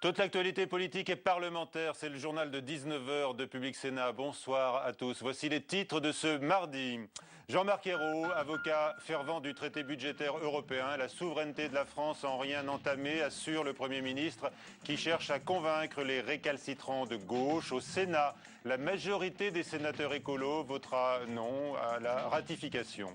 Toute l'actualité politique et parlementaire, c'est le journal de 19 h de Public Sénat. Bonsoir à tous. Voici les titres de ce mardi. Jean-Marc Ayrault, avocat fervent du traité budgétaire européen. La souveraineté de la France en rien entamée, assure le Premier ministre qui cherche à convaincre les récalcitrants de gauche. Au Sénat, la majorité des sénateurs écolos votera non à la ratification.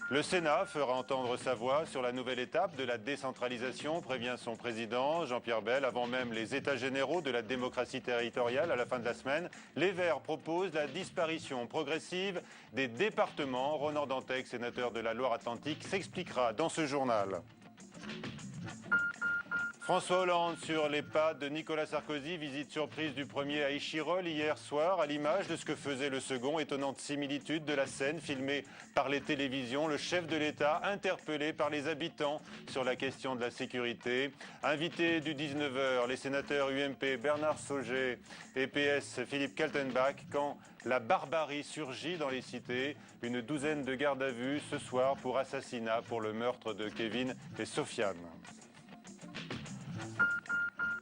Le Sénat fera entendre sa voix sur la nouvelle étape de la décentralisation, prévient son président Jean-Pierre Bel. Avant même les États généraux de la démocratie territoriale à la fin de la semaine, les Verts proposent la disparition progressive des départements. Ronan Dantec, sénateur de la Loire-Atlantique, s'expliquera dans ce journal. François Hollande sur les pas de Nicolas Sarkozy, visite surprise du premier à Échirolles hier soir, à l'image de ce que faisait le second. Étonnante similitude de la scène filmée par les télévisions. Le chef de l'État interpellé par les habitants sur la question de la sécurité. Invité du 19 h, les sénateurs UMP Bernard Sauger et PS Philippe Kaltenbach, quand la barbarie surgit dans les cités. Une douzaine de gardes à vue ce soir pour assassinat pour le meurtre de Kevin et Sofiane.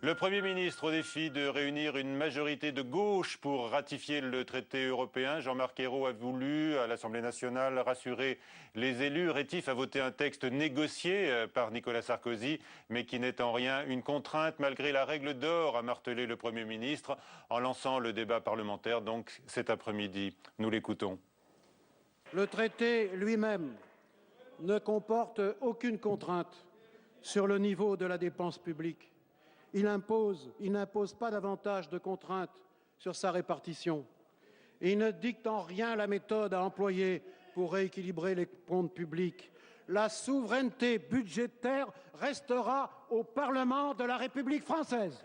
Le Premier ministre au défi de réunir une majorité de gauche pour ratifier le traité européen. Jean-Marc Ayrault a voulu, à l'Assemblée nationale, rassurer les élus rétifs à voter un texte négocié par Nicolas Sarkozy, mais qui n'est en rien une contrainte malgré la règle d'or, a martelé le Premier ministre en lançant le débat parlementaire donc cet après-midi. Nous l'écoutons. Le traité lui-même ne comporte aucune contrainte sur le niveau de la dépense publique. Il n'impose pas davantage de contraintes sur sa répartition. Il ne dicte en rien la méthode à employer pour rééquilibrer les comptes publics. La souveraineté budgétaire restera au Parlement de la République française.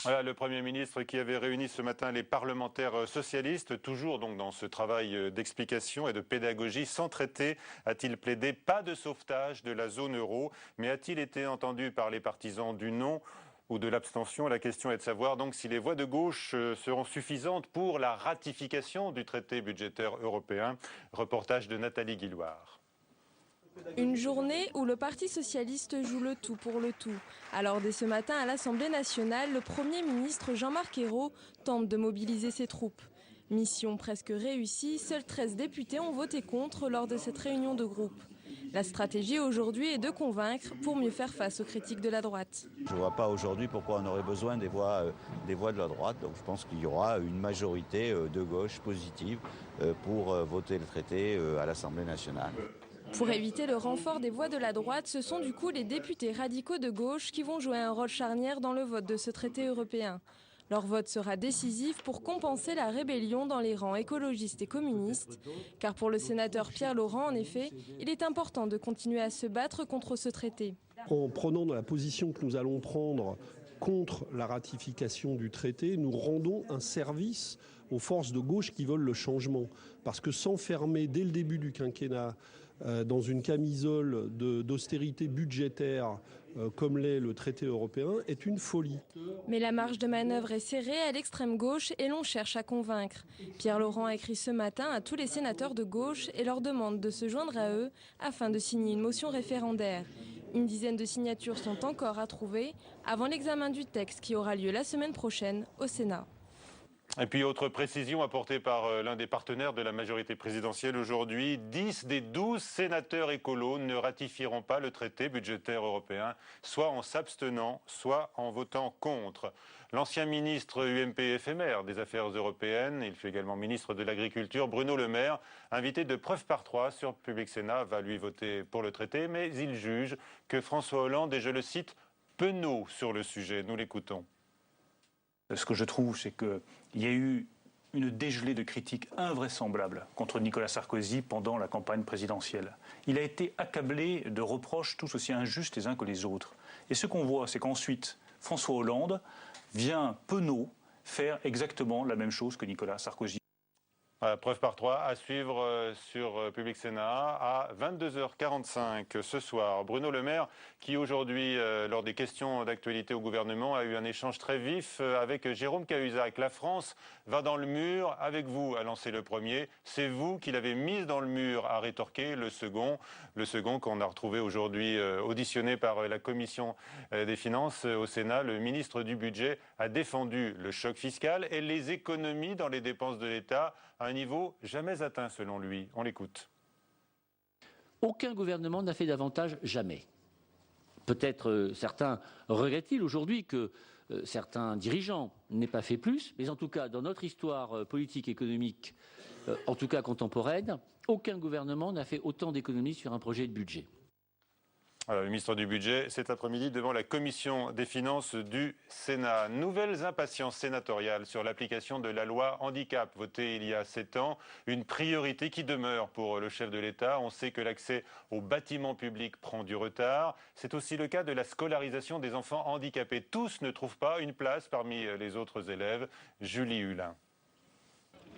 Voilà le Premier ministre qui avait réuni ce matin les parlementaires socialistes, toujours donc dans ce travail d'explication et de pédagogie. Sans traité, a-t-il plaidé pas de sauvetage de la zone euro, mais a-t-il été entendu par les partisans du non ou de l'abstention? La question est de savoir donc si les voix de gauche seront suffisantes pour la ratification du traité budgétaire européen. Reportage de Nathalie Guillouard. Une journée où le Parti socialiste joue le tout pour le tout. Alors dès ce matin à l'Assemblée nationale, le Premier ministre Jean-Marc Ayrault tente de mobiliser ses troupes. Mission presque réussie, seuls 13 députés ont voté contre lors de cette réunion de groupe. La stratégie aujourd'hui est de convaincre pour mieux faire face aux critiques de la droite. Je ne vois pas aujourd'hui pourquoi on aurait besoin des voix de la droite. Donc je pense qu'il y aura une majorité de gauche positive pour voter le traité à l'Assemblée nationale. Pour éviter le renfort des voix de la droite, ce sont du coup les députés radicaux de gauche qui vont jouer un rôle charnière dans le vote de ce traité européen. Leur vote sera décisif pour compenser la rébellion dans les rangs écologistes et communistes. Car pour le sénateur Pierre Laurent, en effet, il est important de continuer à se battre contre ce traité. En prenant la position que nous allons prendre contre la ratification du traité, nous rendons un service aux forces de gauche qui veulent le changement. Parce que s'enfermer dès le début du quinquennat dans une camisole d'austérité budgétaire comme l'est le traité européen est une folie. Mais la marge de manœuvre est serrée à l'extrême gauche et l'on cherche à convaincre. Pierre Laurent a écrit ce matin à tous les sénateurs de gauche et leur demande de se joindre à eux afin de signer une motion référendaire. Une dizaine de signatures sont encore à trouver avant l'examen du texte qui aura lieu la semaine prochaine au Sénat. Et puis, autre précision apportée par l'un des partenaires de la majorité présidentielle aujourd'hui, 10 des 12 sénateurs écolos ne ratifieront pas le traité budgétaire européen, soit en s'abstenant, soit en votant contre. L'ancien ministre UMP éphémère des Affaires européennes, il fut également ministre de l'Agriculture, Bruno Le Maire, invité de preuve par 3 sur Public Sénat, va lui voter pour le traité, mais il juge que François Hollande est, je le cite, penaud sur le sujet. Nous l'écoutons. Ce que je trouve, c'est qu'il y a eu une dégelée de critiques invraisemblables contre Nicolas Sarkozy pendant la campagne présidentielle. Il a été accablé de reproches tous aussi injustes les uns que les autres. Et ce qu'on voit, c'est qu'ensuite, François Hollande vient penaud faire exactement la même chose que Nicolas Sarkozy. Voilà, preuve par 3 à suivre sur Public Sénat à 22h45 ce soir. Bruno Le Maire qui aujourd'hui, lors des questions d'actualité au gouvernement, a eu un échange très vif avec Jérôme Cahuzac. La France va dans le mur avec vous, a lancé le premier. C'est vous qui l'avez mise dans le mur, a rétorqué le second qu'on a retrouvé aujourd'hui auditionné par la Commission des Finances au Sénat. Le ministre du Budget a défendu le choc fiscal et les économies dans les dépenses de l'État à un niveau jamais atteint selon lui. On l'écoute. Aucun gouvernement n'a fait davantage, jamais. Peut-être certains regrettent-ils aujourd'hui que certains dirigeants n'aient pas fait plus, mais en tout cas, dans notre histoire politique, économique, en tout cas contemporaine, aucun gouvernement n'a fait autant d'économies sur un projet de budget. Alors, le ministre du Budget cet après-midi devant la Commission des Finances du Sénat. Nouvelles impatiences sénatoriales sur l'application de la loi handicap votée il y a 7 ans. Une priorité qui demeure pour le chef de l'État. On sait que l'accès aux bâtiments publics prend du retard. C'est aussi le cas de la scolarisation des enfants handicapés. Tous ne trouvent pas une place parmi les autres élèves. Julie Hulin.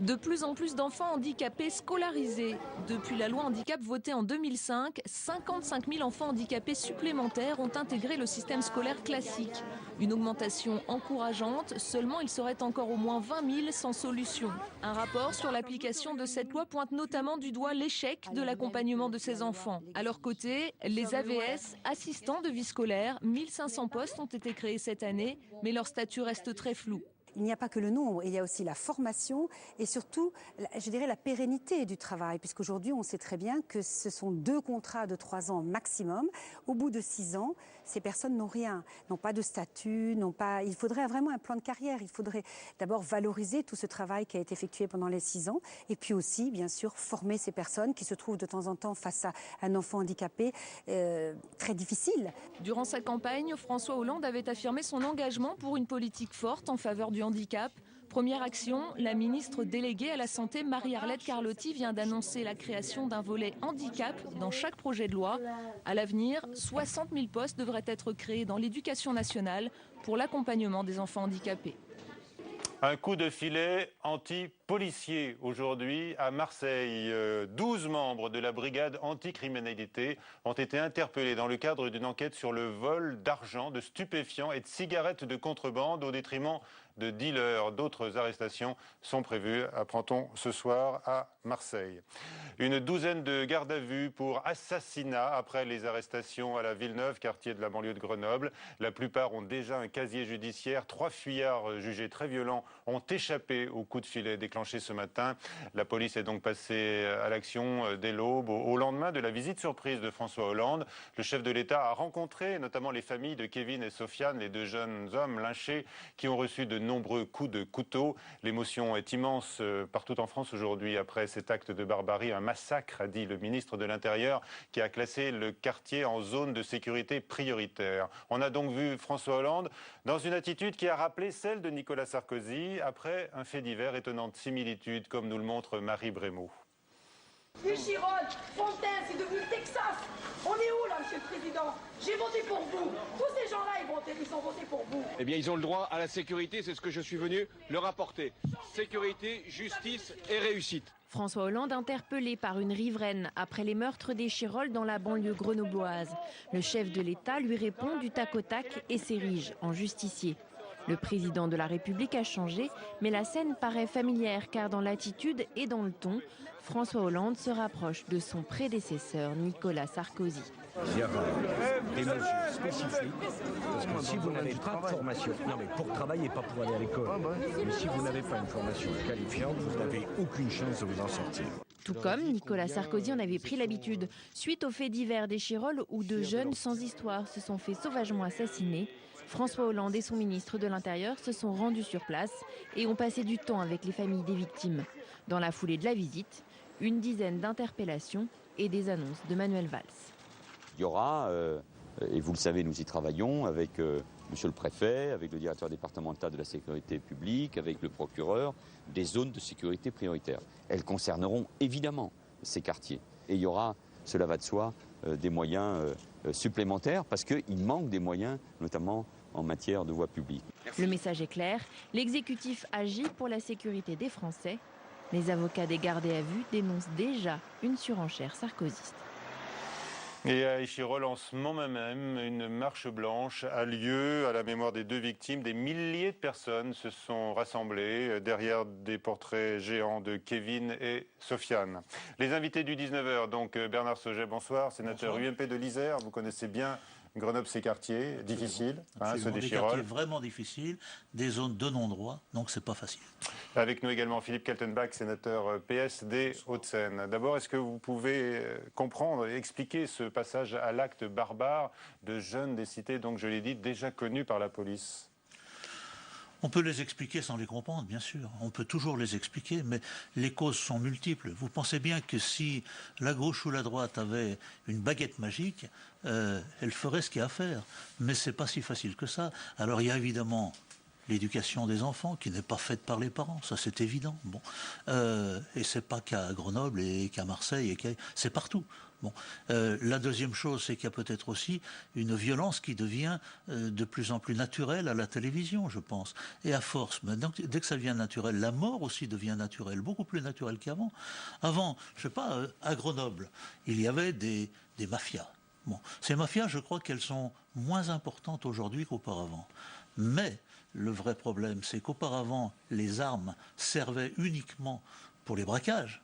De plus en plus d'enfants handicapés scolarisés. Depuis la loi handicap votée en 2005, 55 000 enfants handicapés supplémentaires ont intégré le système scolaire classique. Une augmentation encourageante, seulement il serait encore au moins 20 000 sans solution. Un rapport sur l'application de cette loi pointe notamment du doigt l'échec de l'accompagnement de ces enfants. À leur côté, les AVS, assistants de vie scolaire, 1500 postes ont été créés cette année, mais leur statut reste très flou. Il n'y a pas que le nombre, il y a aussi la formation et surtout, je dirais, la pérennité du travail. Puisqu'aujourd'hui, on sait très bien que ce sont 2 contrats de 3 ans maximum. Au bout de 6 ans, ces personnes n'ont rien, n'ont pas de statut, n'ont pas. Il faudrait vraiment un plan de carrière. Il faudrait d'abord valoriser tout ce travail qui a été effectué pendant les 6 ans. Et puis aussi, bien sûr, former ces personnes qui se trouvent de temps en temps face à un enfant handicapé très difficile. Durant sa campagne, François Hollande avait affirmé son engagement pour une politique forte en faveur du handicap. Première action, la ministre déléguée à la Santé, Marie-Arlette Carlotti, vient d'annoncer la création d'un volet handicap dans chaque projet de loi. À l'avenir, 60 000 postes devraient être créés dans l'éducation nationale pour l'accompagnement des enfants handicapés. Un coup de filet anti-policier aujourd'hui à Marseille. 12 membres de la brigade anticriminalité ont été interpellés dans le cadre d'une enquête sur le vol d'argent, de stupéfiants et de cigarettes de contrebande au détriment de dealers. D'autres arrestations sont prévues, apprend-on ce soir à Marseille. Une douzaine de gardes à vue pour assassinat après les arrestations à la Villeneuve, quartier de la banlieue de Grenoble. La plupart ont déjà un casier judiciaire. 3 fuyards jugés très violents ont échappé au coup de filet déclenché ce matin. La police est donc passée à l'action dès l'aube, au lendemain de la visite surprise de François Hollande. Le chef de l'État a rencontré notamment les familles de Kevin et Sofiane, les 2 jeunes hommes lynchés qui ont reçu de nombreux coups de couteau. L'émotion est immense partout en France aujourd'hui après cet acte de barbarie, un massacre, a dit le ministre de l'Intérieur, qui a classé le quartier en zone de sécurité prioritaire. On a donc vu François Hollande dans une attitude qui a rappelé celle de Nicolas Sarkozy après un fait divers étonnant de similitude, comme nous le montre Marie Brémaud. Échirol, Fontaine, c'est devenu le Texas. On est où là, monsieur le Président? J'ai voté pour vous. Tous ces gens-là, ils ont voté pour vous. Eh bien, ils ont le droit à la sécurité, c'est ce que je suis venu leur apporter. Sécurité, justice et réussite. François Hollande interpellé par une riveraine après les meurtres d'Échirol dans la banlieue grenobloise. Le chef de l'État lui répond du tac au tac et s'érige en justicier. Le président de la République a changé, mais la scène paraît familière car dans l'attitude et dans le ton, François Hollande se rapproche de son prédécesseur Nicolas Sarkozy. Il y a des mesures spécifiques, parce que si vous n'avez pas de formation, non mais pour travailler, pas pour aller à l'école, mais si vous n'avez pas une formation qualifiante, vous n'avez aucune chance de vous en sortir. Tout comme Nicolas Sarkozy en avait pris l'habitude, suite aux faits divers d'Échirol où 2 jeunes sans histoire se sont fait sauvagement assassiner. François Hollande et son ministre de l'Intérieur se sont rendus sur place et ont passé du temps avec les familles des victimes. Dans la foulée de la visite, une dizaine d'interpellations et des annonces de Manuel Valls. Il y aura, et vous le savez, nous y travaillons avec monsieur le préfet, avec le directeur départemental de la sécurité publique, avec le procureur, des zones de sécurité prioritaires. Elles concerneront évidemment ces quartiers. Et il y aura, cela va de soi, des moyens supplémentaires parce qu'il manque des moyens, notamment en matière de voie publique. Le message est clair, l'exécutif agit pour la sécurité des Français Les avocats des gardés à vue dénoncent déjà une surenchère sarkozyste. Et à Échirolles, en ce moment même, une marche blanche a lieu à la mémoire des 2 victimes. Des milliers de personnes se sont rassemblées derrière des portraits géants de Kevin et Sofiane. Les invités du 19h, donc Bernard Sauget, bonsoir, sénateur UMP de l'Isère. Vous connaissez bien Grenoble, ces quartiers difficiles, ceux des des quartiers vraiment difficiles, des zones de non-droit, donc c'est pas facile. Avec nous également Philippe Kaltenbach, sénateur PS des Hauts-de-Seine. D'abord, est-ce que vous pouvez comprendre et expliquer ce passage à l'acte barbare de jeunes des cités, donc je l'ai dit, déjà connus par la police ? On peut les expliquer sans les comprendre, bien sûr. On peut toujours les expliquer, mais les causes sont multiples. Vous pensez bien que si la gauche ou la droite avait une baguette magique, elle ferait ce qu'il y a à faire. Mais c'est pas si facile que ça. Alors il y a évidemment l'éducation des enfants qui n'est pas faite par les parents, ça c'est évident. Bon, et c'est pas qu'à Grenoble et qu'à Marseille, c'est partout. Bon, la deuxième chose, c'est qu'il y a peut-être aussi une violence qui devient de plus en plus naturelle à la télévision, je pense. Et à force, maintenant, dès que ça devient naturel, la mort aussi devient naturelle, beaucoup plus naturelle qu'avant. Avant, je sais pas, à Grenoble, il y avait des mafias. Bon, ces mafias, je crois qu'elles sont moins importantes aujourd'hui qu'auparavant. Mais le vrai problème, c'est qu'auparavant, les armes servaient uniquement pour les braquages.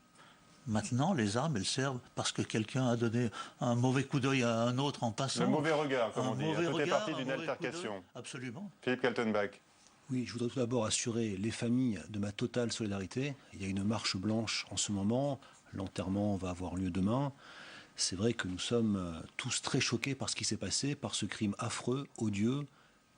Maintenant, les armes, elles servent parce que quelqu'un a donné un mauvais coup d'œil à un autre en passant. Le mauvais regard, comme on dit. Tout est parti d'une altercation. Absolument. Philippe Kaltenbach. Oui, je voudrais tout d'abord assurer les familles de ma totale solidarité. Il y a une marche blanche en ce moment. L'enterrement va avoir lieu demain. C'est vrai que nous sommes tous très choqués par ce qui s'est passé, par ce crime affreux, odieux.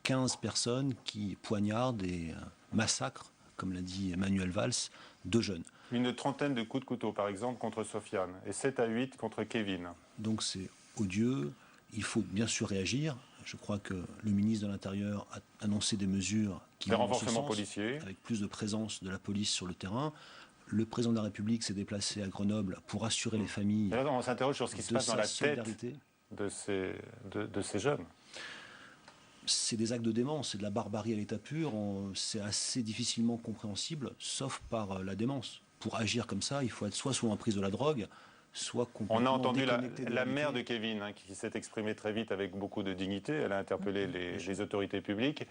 15 personnes qui poignardent et massacrent, comme l'a dit Manuel Valls, 2 jeunes. Une trentaine de coups de couteau, par exemple, contre Sofiane, et 7 à 8 contre Kevin. Donc c'est odieux, il faut bien sûr réagir. Je crois que le ministre de l'Intérieur a annoncé des mesures qui vont dans ce sens, policier, avec plus de présence de la police sur le terrain. Le président de la République s'est déplacé à Grenoble pour assurer les familles. Et là, on s'interroge sur ce qui se passe dans la tête de ces jeunes. C'est des actes de démence, c'est de la barbarie à l'état pur. C'est assez difficilement compréhensible, sauf par la démence. Pour agir comme ça, il faut être soit sous emprise de la drogue, soit complètement On a entendu déconnecté de la mère de Kevin, qui s'est exprimée très vite avec beaucoup de dignité. Elle a interpellé les autorités publiques.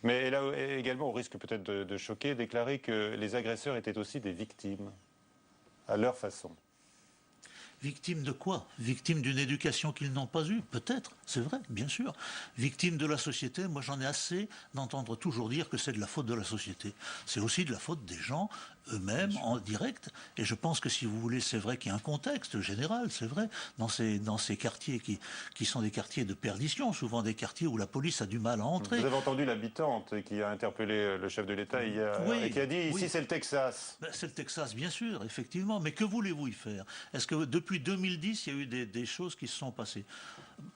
Mais elle a également, au risque peut-être de choquer, déclaré que les agresseurs étaient aussi des victimes, à leur façon. Victimes de quoi? Victimes d'une éducation qu'ils n'ont pas eue? Peut-être, c'est vrai, bien sûr. Victimes de la société, moi j'en ai assez d'entendre toujours dire que c'est de la faute de la société. C'est aussi de la faute des gens eux-mêmes en direct. Et je pense que si vous voulez, c'est vrai qu'il y a un contexte général, c'est vrai, dans ces quartiers qui sont des quartiers de perdition, souvent des quartiers où la police a du mal à entrer. Vous avez entendu l'habitante qui a interpellé le chef de l'État hier, et qui a dit ici c'est le Texas. Ben, c'est le Texas, bien sûr, effectivement. Mais que voulez-vous y faire? Est-ce que depuis 2010, il y a eu des choses qui se sont passées?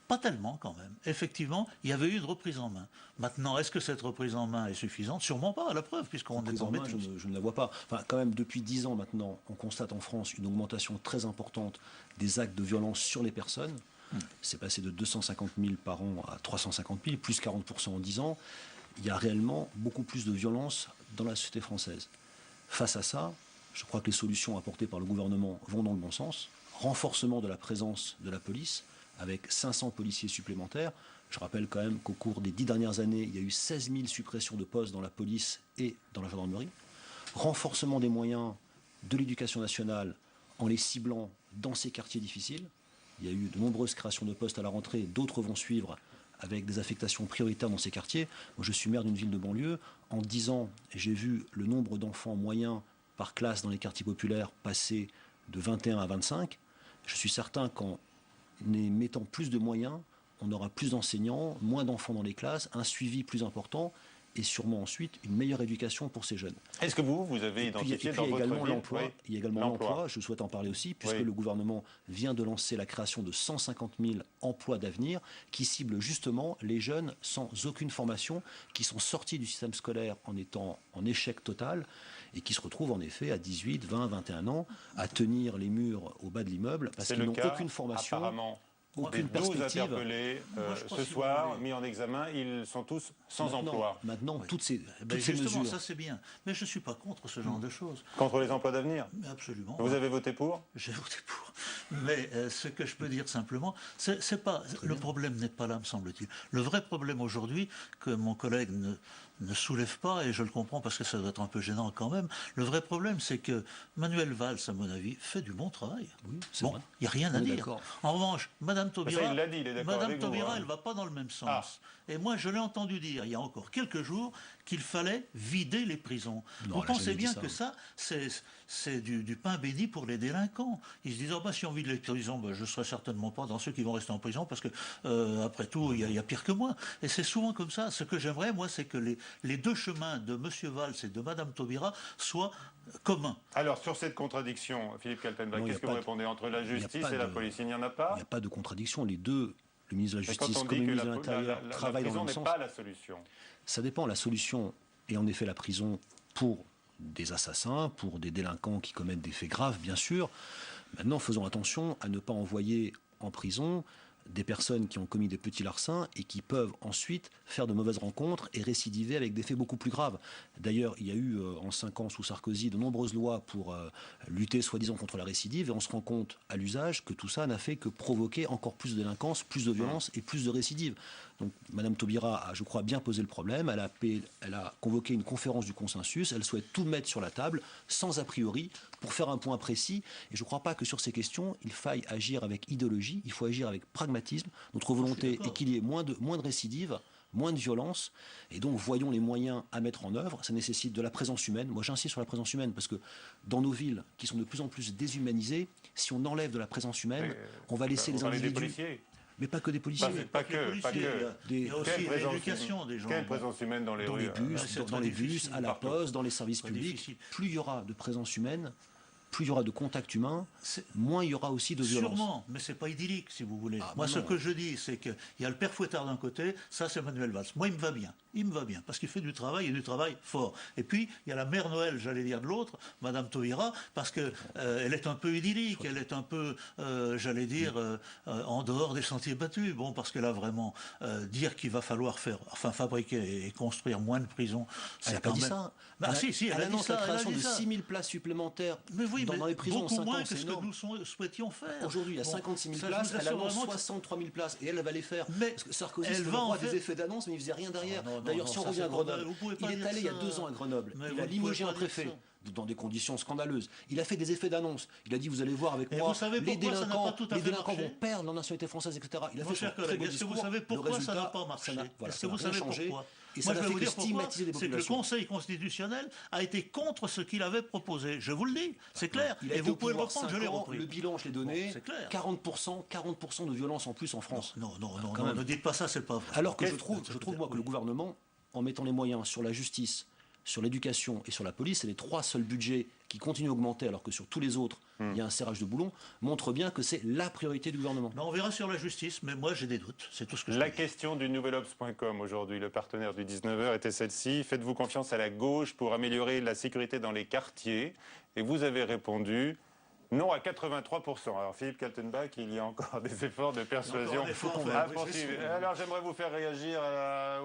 Pas tellement quand même. Effectivement, il y avait eu une reprise en main. Maintenant, est-ce que cette reprise en main est suffisante? Sûrement pas, à la preuve, puisqu'on est tombé tous. Je ne la vois pas. Enfin, quand même, depuis 10 ans maintenant, on constate en France une augmentation très importante des actes de violence sur les personnes. C'est passé de 250 000 par an à 350 000, plus 40% en 10 ans. Il y a réellement beaucoup plus de violence dans la société française. Face à ça, je crois que les solutions apportées par le gouvernement vont dans le bon sens. Renforcement de la présence de la police, avec 500 policiers supplémentaires. Je rappelle quand même qu'au cours des 10 dernières années, il y a eu 16 000 suppressions de postes dans la police et dans la gendarmerie. Renforcement des moyens de l'éducation nationale en les ciblant dans ces quartiers difficiles. Il y a eu de nombreuses créations de postes à la rentrée, d'autres vont suivre avec des affectations prioritaires dans ces quartiers. Moi, je suis maire d'une ville de banlieue. En 10 ans, j'ai vu le nombre d'enfants moyens par classe dans les quartiers populaires passer de 21 à 25. Je suis certain qu'en mettant plus de moyens, on aura plus d'enseignants, moins d'enfants dans les classes, un suivi plus important et sûrement ensuite une meilleure éducation pour ces jeunes. Est-ce que vous avez identifié dans votre ville l'emploi? Il y a également l'emploi, je souhaite en parler aussi, puisque le gouvernement vient de lancer la création de 150 000 emplois d'avenir qui ciblent justement les jeunes sans aucune formation, qui sont sortis du système scolaire en étant en échec total et qui se retrouvent en effet à 18, 20, 21 ans à tenir les murs au bas de l'immeuble parce qu'ils n'ont aucune formation. Apparemment aucune perspective. Interpellés ce soir, mis en examen, ils sont tous sans emploi. Maintenant, oui. toutes ces justement, mesures... ça c'est bien. Mais je ne suis pas contre ce genre de choses. Contre les emplois d'avenir? Absolument. Vous avez voté pour? J'ai voté pour. Mais ce que je peux dire simplement, c'est pas, le problème n'est pas là, me semble-t-il. Le vrai problème aujourd'hui, que mon collègue ne soulève pas, et je le comprends parce que ça doit être un peu gênant quand même, le vrai problème, c'est que Manuel Valls, à mon avis, fait du bon travail. Oui, bon, il n'y a rien à dire. En revanche, Madame Taubira, il l'a dit, il est d'accord avec vous, elle ne va pas dans le même sens. Et moi, je l'ai entendu dire, il y a encore quelques jours, qu'il fallait vider les prisons. Non, vous pensez bien que ça, c'est du pain béni pour les délinquants. Ils se disent, si on vide les prisons, je ne serai certainement pas dans ceux qui vont rester en prison, parce que, après tout, il y a pire que moi. Et c'est souvent comme ça. Ce que j'aimerais, moi, c'est que les deux chemins de M. Valls et de Mme Taubira soient communs. Alors, sur cette contradiction, Philippe Kaltenbach, qu'est-ce que vous répondez entre la justice et la police? Il n'y en a pas? Il n'y a pas de contradiction. Les deux, le ministre de la Justice comme le ministre de l'Intérieur, travaillent dans le même sens. La prison n'est pas la solution. Ça dépend. La solution est en effet la prison pour des assassins, pour des délinquants qui commettent des faits graves, bien sûr. Maintenant, faisons attention à ne pas envoyer en prison des personnes qui ont commis des petits larcins et qui peuvent ensuite faire de mauvaises rencontres et récidiver avec des faits beaucoup plus graves. D'ailleurs, il y a eu en 5 ans sous Sarkozy de nombreuses lois pour lutter soi-disant contre la récidive, et on se rend compte à l'usage que tout ça n'a fait que provoquer encore plus de délinquance, plus de violence et plus de récidive. Donc Mme Taubira a, je crois, bien posé le problème. Elle a convoqué une conférence du consensus. Elle souhaite tout mettre sur la table, sans a priori, pour faire un point précis. Et je ne crois pas que sur ces questions, il faille agir avec idéologie. Il faut agir avec pragmatisme. Notre volonté est qu'il y ait moins de récidives, moins de violence. Et donc, voyons les moyens à mettre en œuvre. Ça nécessite de la présence humaine. Moi, j'insiste sur la présence humaine parce que dans nos villes, qui sont de plus en plus déshumanisées, si on enlève de la présence humaine, on va laisser les individus... Des policiers. Mais pas que des policiers. Pas que. Il y a aussi l'éducation des gens. Quelle présence humaine dans les rues? Dans les bus, à la poste, dans les services publics. Plus il y aura de présence humaine, plus il y aura de contact humain, moins il y aura aussi de violence. Sûrement, mais c'est pas idyllique, si vous voulez. Moi, ce que je dis, c'est qu'il y a le père Fouettard d'un côté, ça c'est Manuel Valls. Moi, il me va bien. Il me va bien, parce qu'il fait du travail, et du travail fort. Et puis, il y a la mère Noël, j'allais dire de l'autre, Madame Taubira, parce qu'elle est un peu idyllique, elle est un peu, j'allais dire, en dehors des sentiers battus. Bon, parce qu'elle a vraiment dire qu'il va falloir fabriquer et construire moins de prisons. Elle n'a pas dit ça. Elle annonce la création de 6 000 places supplémentaires dans les prisons. Beaucoup moins que ce que nous souhaitions faire. Aujourd'hui, il y a 56 000 places, elle annonce 63 000 places, et elle va les faire. Parce que Sarkozy, il va des effets d'annonce, mais il ne faisait rien derrière. D'ailleurs, si on revient à Grenoble, il est allé il y a 2 ans à Grenoble, il a limogé un préfet dans des conditions scandaleuses. Il a fait des effets d'annonce. Il a dit, vous allez voir avec moi, les délinquants vont perdre leur nationalité française, etc. Il a fait son très beau discours. Est-ce que vous savez pourquoi ça n'a pas marché? Est-ce que vous savez pourquoi? Et ça n'a fait que stigmatiser les populations. C'est que le Conseil constitutionnel a été contre ce qu'il avait proposé. Je vous le dis, c'est clair. Et vous pouvez le reprendre, je l'ai repris. Le bilan, je l'ai donné. 40% de violence en plus en France. Non, ne dites pas ça, c'est pas vrai. Alors que je trouve moi que le gouvernement, en mettant les moyens sur la justice, sur l'éducation et sur la police, c'est les 3 seuls budgets qui continuent à augmenter alors que sur tous les autres, il y a un serrage de boulon, montre bien que c'est la priorité du gouvernement. On verra sur la justice, mais moi j'ai des doutes. C'est tout ce que je La question du nouvelobs.com aujourd'hui, le partenaire du 19h était celle-ci. Faites-vous confiance à la gauche pour améliorer la sécurité dans les quartiers? Et vous avez répondu... non à 83%. Alors Philippe Kaltenbach, il y a encore des efforts de persuasion à poursuivre. Alors j'aimerais vous faire réagir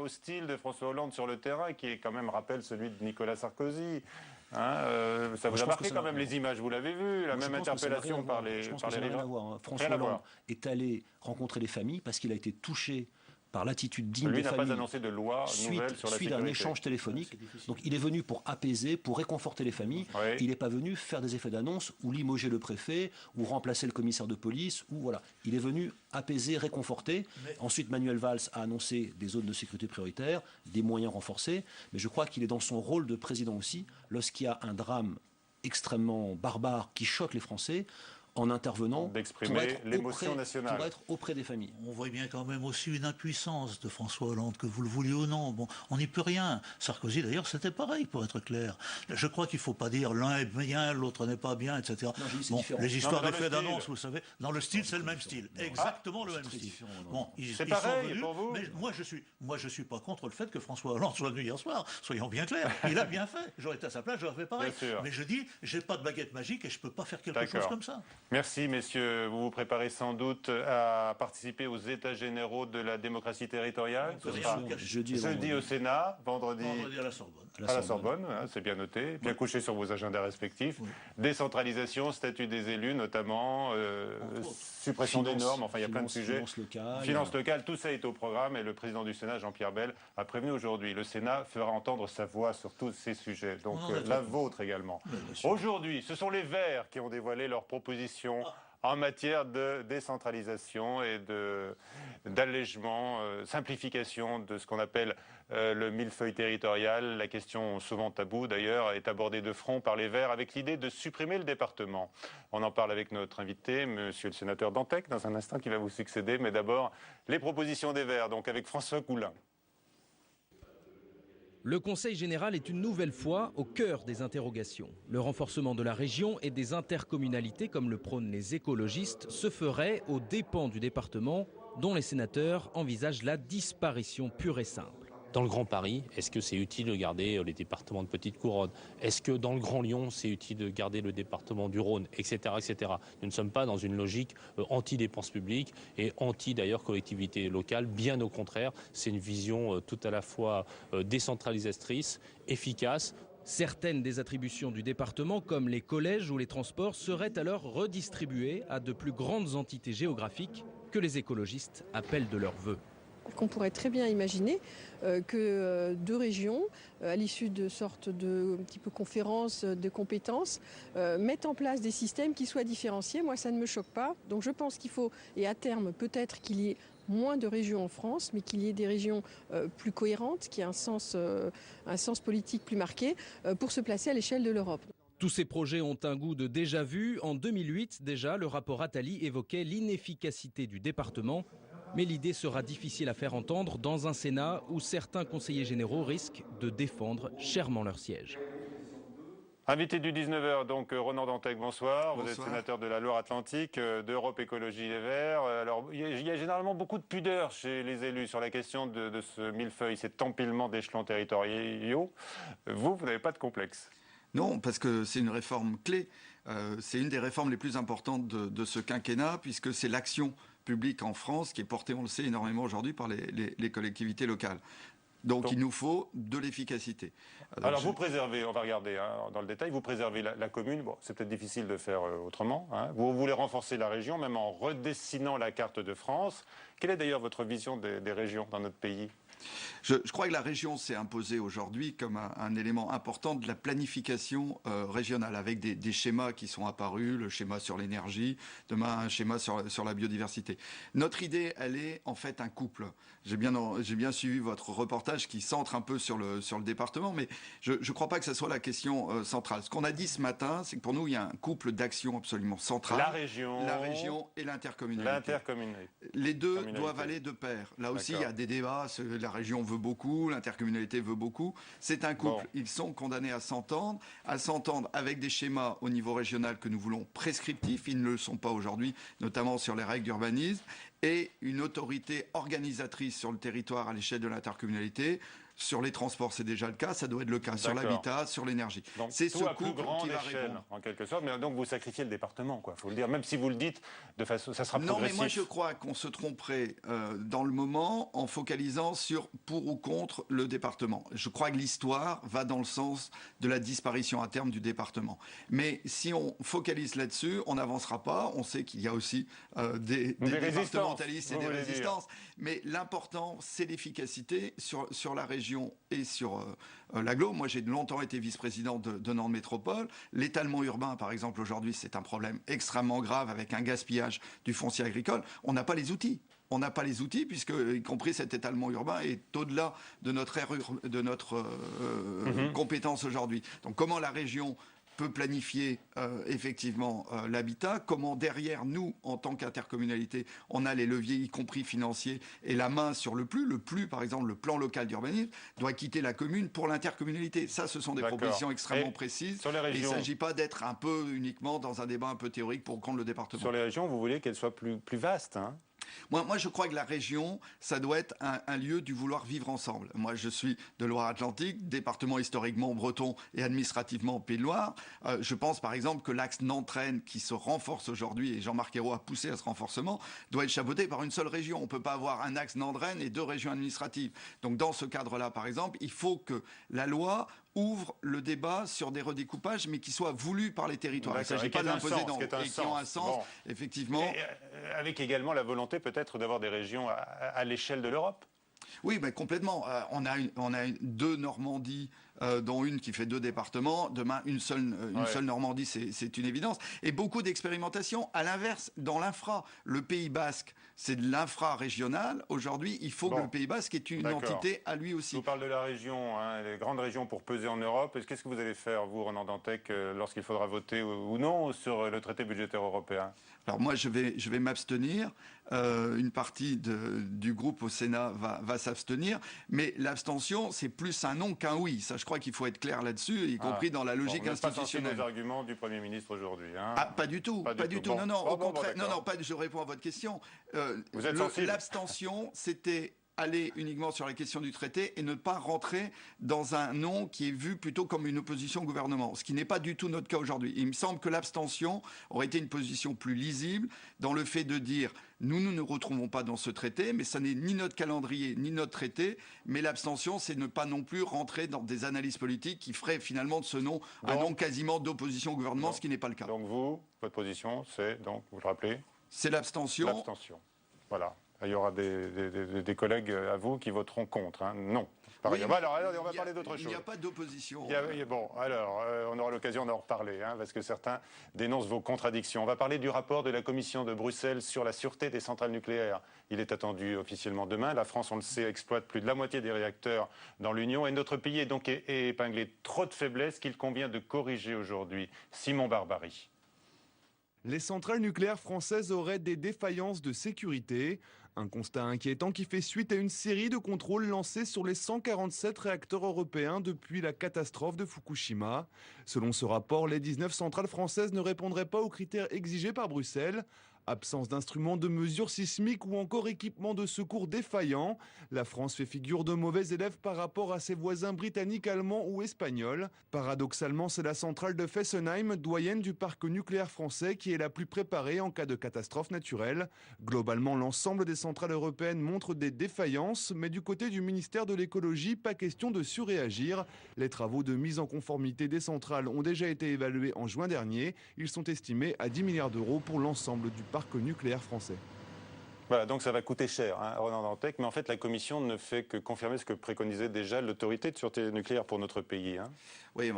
au style de François Hollande sur le terrain, qui est quand même rappelle celui de Nicolas Sarkozy. Ça vous a marqué quand même les images, vous l'avez vu, la même interpellation par les riverains. François Hollande est allé rencontrer les familles parce qu'il a été touché par l'attitude digne des familles. Lui n'a pas annoncé de loi nouvelle sur la sécurité. Suite à un échange téléphonique. Donc il est venu pour apaiser, pour réconforter les familles. Oui. Il n'est pas venu faire des effets d'annonce ou limoger le préfet ou remplacer le commissaire de police. Ou voilà. Il est venu apaiser, réconforter. Ensuite, Manuel Valls a annoncé des zones de sécurité prioritaires, des moyens renforcés. Mais je crois qu'il est dans son rôle de président aussi, lorsqu'il y a un drame extrêmement barbare qui choque les Français, en intervenant d'exprimer l'émotion nationale. Pour être auprès des familles. On voit bien quand même aussi une impuissance de François Hollande, que vous le vouliez ou non. Bon, on n'y peut rien. Sarkozy, d'ailleurs, c'était pareil, pour être clair. Je crois qu'il ne faut pas dire l'un est bien, l'autre n'est pas bien, etc. Non, les histoires d'effets d'annonce, vous savez, dans le style, c'est le même style. Exactement le même style. C'est pareil pour vous. Mais moi, je suis pas contre le fait que François Hollande soit venu hier soir. Soyons bien clairs. Il a bien fait. J'aurais été à sa place, j'aurais fait pareil. Mais je dis, j'ai pas de baguette magique et je peux pas faire quelque chose comme ça. Merci, messieurs. Vous vous préparez sans doute à participer aux États généraux de la démocratie territoriale. Ce sera jeudi au Sénat, vendredi à la Sorbonne. À la Sorbonne, hein, c'est bien noté, bien couché sur vos agendas respectifs. Oui. Décentralisation, statut des élus notamment, suppression des normes, enfin il y a plein de sujets. Finances locales, tout ça est au programme et le président du Sénat, Jean-Pierre Bel, a prévenu aujourd'hui. Le Sénat fera entendre sa voix sur tous ces sujets, donc la vôtre également. Aujourd'hui, ce sont les Verts qui ont dévoilé leurs propositions en matière de décentralisation et d'allègement, simplification de ce qu'on appelle le millefeuille territorial. La question souvent taboue d'ailleurs est abordée de front par les Verts avec l'idée de supprimer le département. On en parle avec notre invité, monsieur le sénateur Dantec, dans un instant qui va vous succéder. Mais d'abord, les propositions des Verts, donc avec François Coulin. Le Conseil général est une nouvelle fois au cœur des interrogations. Le renforcement de la région et des intercommunalités, comme le prônent les écologistes, se ferait aux dépens du département, dont les sénateurs envisagent la disparition pure et simple. Dans le Grand Paris, est-ce que c'est utile de garder les départements de Petite Couronne? Est-ce que dans le Grand Lyon, c'est utile de garder le département du Rhône, etc., etc. Nous ne sommes pas dans une logique anti-dépenses publiques et anti-d'ailleurs collectivité locale. Bien au contraire, c'est une vision tout à la fois décentralisatrice, efficace. Certaines des attributions du département, comme les collèges ou les transports, seraient alors redistribuées à de plus grandes entités géographiques que les écologistes appellent de leur vœu. Qu'on pourrait très bien imaginer que deux régions, à l'issue de sortes de un petit peu conférences de compétences, mettent en place des systèmes qui soient différenciés. Moi, ça ne me choque pas. Donc je pense qu'il faut, et à terme, peut-être qu'il y ait moins de régions en France, mais qu'il y ait des régions plus cohérentes, qui aient un sens politique plus marqué, pour se placer à l'échelle de l'Europe. Tous ces projets ont un goût de déjà-vu. En 2008, déjà, le rapport Attali évoquait l'inefficacité du département. Mais l'idée sera difficile à faire entendre dans un Sénat où certains conseillers généraux risquent de défendre chèrement leur siège. Invité du 19h, donc Ronan Dantec, bonsoir. Vous êtes sénateur de la Loire-Atlantique, d'Europe Écologie Les Verts. Alors, il y a généralement beaucoup de pudeur chez les élus sur la question de ce millefeuille, cet empilement d'échelons territoriaux. Vous n'avez pas de complexe? Non, parce que c'est une réforme clé. C'est une des réformes les plus importantes de ce quinquennat, puisque c'est l'action public en France qui est porté, on le sait, énormément aujourd'hui par les collectivités locales. Donc il nous faut de l'efficacité. Alors vous préservez, on va regarder dans le détail, vous préservez la commune, bon, c'est peut-être difficile de faire autrement, hein. Vous voulez renforcer la région, même en redessinant la carte de France. Quelle est d'ailleurs votre vision des régions dans notre pays ? Je crois que la région s'est imposée aujourd'hui comme un élément important de la planification régionale, avec des schémas qui sont apparus, le schéma sur l'énergie, demain un schéma sur la biodiversité. Notre idée, elle est en fait un couple. J'ai bien suivi votre reportage qui centre un peu sur le département, mais je ne crois pas que ce soit la question centrale. Ce qu'on a dit ce matin, c'est que pour nous, il y a un couple d'actions absolument centrales. La région et l'intercommunalité. Les deux doivent aller de pair. Là aussi, il y a des débats. La région veut beaucoup, l'intercommunalité veut beaucoup. C'est un couple. Bon. Ils sont condamnés à s'entendre avec des schémas au niveau régional que nous voulons prescriptifs. Ils ne le sont pas aujourd'hui, notamment sur les règles d'urbanisme, et une autorité organisatrice sur le territoire à l'échelle de l'intercommunalité. Sur les transports, c'est déjà le cas, ça doit être le cas sur l'habitat, sur l'énergie. C'est ce couple qui va répondre, en quelque sorte, mais donc vous sacrifiez le département, quoi. Faut le dire, même si vous le dites de façon, ça sera progressif. Non, mais moi je crois qu'on se tromperait dans le moment en focalisant sur pour ou contre le département. Je crois que l'histoire va dans le sens de la disparition à terme du département. Mais si on focalise là-dessus, on n'avancera pas. On sait qu'il y a aussi des départementalistes et des résistances. Mais l'important, c'est l'efficacité sur la région et sur l'agglo. Moi, j'ai longtemps été vice-président de Nantes Métropole. L'étalement urbain, par exemple, aujourd'hui, c'est un problème extrêmement grave avec un gaspillage du foncier agricole. On n'a pas les outils. On n'a pas les outils puisque, y compris cet étalement urbain, est au-delà de notre compétence aujourd'hui. Donc, comment la région peut planifier effectivement l'habitat, comment derrière nous, en tant qu'intercommunalité, on a les leviers, y compris financiers, et la main sur le plus, par exemple, le plan local d'urbanisme, doit quitter la commune pour l'intercommunalité. Ça, ce sont des propositions extrêmement précises. Sur les régions, il ne s'agit pas d'être un peu uniquement dans un débat un peu théorique pour contre le département. Sur les régions, vous voulez qu'elles soient plus vastes, hein ? Moi, je crois que la région, ça doit être un lieu du vouloir vivre ensemble. Moi, je suis de Loire-Atlantique, département historiquement breton et administrativement Pays de Loire. Je pense par exemple que l'axe Nantes-Rennes, qui se renforce aujourd'hui, et Jean-Marc Ayrault a poussé à ce renforcement, doit être chapeauté par une seule région. On ne peut pas avoir un axe Nantes-Rennes et 2 régions administratives. Donc dans ce cadre-là, par exemple, il faut que la loi ouvre le débat sur des redécoupages, mais qui soient voulus par les territoires. Il ne s'agit pas d'imposer qui ont un sens, bon. Effectivement. Et avec également la volonté peut-être d'avoir des régions à l'échelle de l'Europe. Oui, mais complètement. On a 2 Normandies, dont une qui fait 2 départements. Demain, une seule Normandie, c'est une évidence. Et beaucoup d'expérimentation. À l'inverse, dans l'infra, le Pays Basque, c'est de l'infra-régional. Aujourd'hui, il faut que le Pays Basque ait une entité à lui aussi. Je vous parle de la région, les grandes régions pour peser en Europe. Qu'est-ce que vous allez faire, vous, Ronan Dantec, lorsqu'il faudra voter ou non sur le traité budgétaire européen? Alors moi, je vais m'abstenir. Une partie du groupe au Sénat va s'abstenir. Mais l'abstention, c'est plus un non qu'un oui. Ça, je crois qu'il faut être clair là-dessus, y compris dans la logique institutionnelle. Vous n'êtes pas sensible aux arguments du Premier ministre aujourd'hui, hein? Ah, pas du tout. Pas du tout. Bon. Non, au contraire. Non, je réponds à votre question. Vous êtes sensible. L'abstention, c'était aller uniquement sur la question du traité et ne pas rentrer dans un non qui est vu plutôt comme une opposition au gouvernement, ce qui n'est pas du tout notre cas aujourd'hui. Il me semble que l'abstention aurait été une position plus lisible dans le fait de dire nous ne nous retrouvons pas dans ce traité, mais ça n'est ni notre calendrier ni notre traité, mais l'abstention c'est ne pas non plus rentrer dans des analyses politiques qui feraient finalement de ce non un non quasiment d'opposition au gouvernement, ce qui n'est pas le cas. Donc vous, votre position c'est, donc vous le rappelez? C'est l'abstention. L'abstention, voilà. Il y aura des collègues à vous qui voteront contre, hein. Non. Oui, alors, on va parler d'autre chose. Il n'y a pas d'opposition. Bon, alors, on aura l'occasion d'en reparler, hein, parce que certains dénoncent vos contradictions. On va parler du rapport de la Commission de Bruxelles sur la sûreté des centrales nucléaires. Il est attendu officiellement demain. La France, on le sait, exploite plus de la moitié des réacteurs dans l'Union. Et notre pays est donc épinglé trop de faiblesses qu'il convient de corriger aujourd'hui. Simon Barbarie. Les centrales nucléaires françaises auraient des défaillances de sécurité. Un constat inquiétant qui fait suite à une série de contrôles lancés sur les 147 réacteurs européens depuis la catastrophe de Fukushima. Selon ce rapport, les 19 centrales françaises ne répondraient pas aux critères exigés par Bruxelles. Absence d'instruments de mesure sismique ou encore équipement de secours défaillant. La France fait figure de mauvais élève par rapport à ses voisins britanniques, allemands ou espagnols. Paradoxalement, c'est la centrale de Fessenheim, doyenne du parc nucléaire français, qui est la plus préparée en cas de catastrophe naturelle. Globalement, l'ensemble des centrales européennes montrent des défaillances, mais du côté du ministère de l'écologie, pas question de surréagir. Les travaux de mise en conformité des centrales ont déjà été évalués en juin dernier. Ils sont estimés à 10 milliards d'euros pour l'ensemble du parc nucléaire français. Voilà, donc ça va coûter cher, hein, Ronan Dantec, mais en fait la Commission ne fait que confirmer ce que préconisait déjà l'autorité de sûreté nucléaire pour notre pays. Hein. Oui,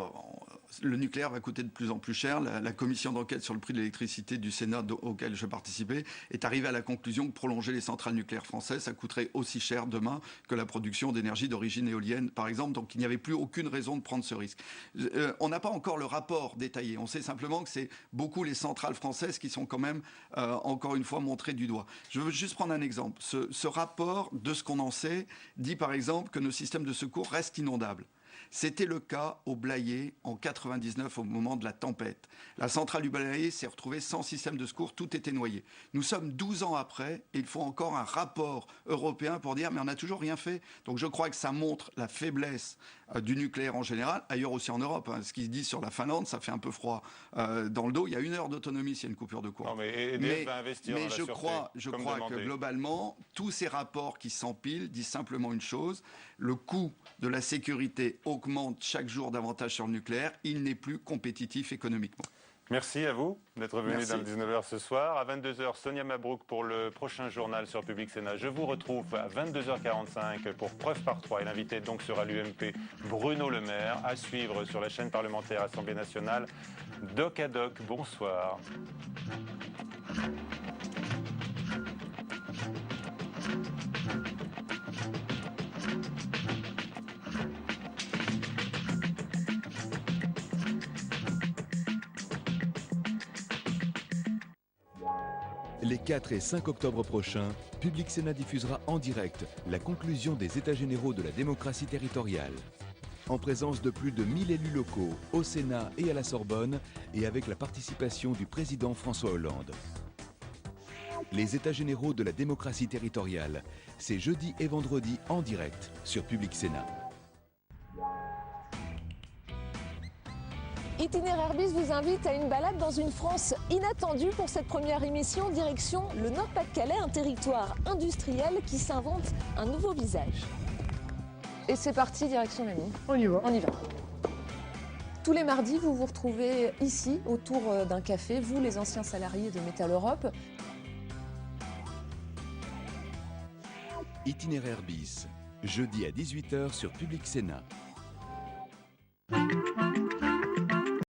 le nucléaire va coûter de plus en plus cher. La commission d'enquête sur le prix de l'électricité du Sénat auquel je participais est arrivée à la conclusion que prolonger les centrales nucléaires françaises, ça coûterait aussi cher demain que la production d'énergie d'origine éolienne, par exemple. Donc il n'y avait plus aucune raison de prendre ce risque. On n'a pas encore le rapport détaillé. On sait simplement que c'est beaucoup les centrales françaises qui sont quand même, encore une fois, montrées du doigt. Je veux juste prendre un exemple. Ce rapport, de ce qu'on en sait, dit par exemple que nos systèmes de secours restent inondables. C'était le cas au Blayais en 99 au moment de la tempête. La centrale du Blayais s'est retrouvée sans système de secours, tout était noyé. Nous sommes 12 ans après et il faut encore un rapport européen pour dire mais on n'a toujours rien fait. Donc je crois que ça montre la faiblesse du nucléaire en général, ailleurs aussi en Europe. Hein. Ce qui se dit sur la Finlande, ça fait un peu froid dans le dos. Il y a 1 heure d'autonomie s'il y a une coupure de courant. Non, mais EDF va investir dans la sûreté, je crois que globalement, tous ces rapports qui s'empilent disent simplement une chose, le coût de la sécurité augmente chaque jour davantage sur le nucléaire, il n'est plus compétitif économiquement. Merci à vous d'être venu dans le 19h ce soir. À 22h, Sonia Mabrouk pour le prochain journal sur Public Sénat. Je vous retrouve à 22h45 pour Preuve par 3. Et l'invité donc sera l'UMP Bruno Le Maire, à suivre sur la chaîne parlementaire Assemblée nationale. Doc à Doc, bonsoir. Les 4 et 5 octobre prochains, Public Sénat diffusera en direct la conclusion des États généraux de la démocratie territoriale. En présence de plus de 1000 élus locaux, au Sénat et à la Sorbonne, et avec la participation du président François Hollande. Les États généraux de la démocratie territoriale. C'est jeudi et vendredi en direct sur Public Sénat. Itinéraire Bis vous invite à une balade dans une France inattendue pour cette première émission, direction le Nord-Pas-de-Calais, un territoire industriel qui s'invente un nouveau visage. Et c'est parti, direction la mine. On y va. On y va. Tous les mardis, vous vous retrouvez ici, autour d'un café, vous les anciens salariés de Métal Europe. Itinéraire bis, jeudi à 18h sur Public Sénat.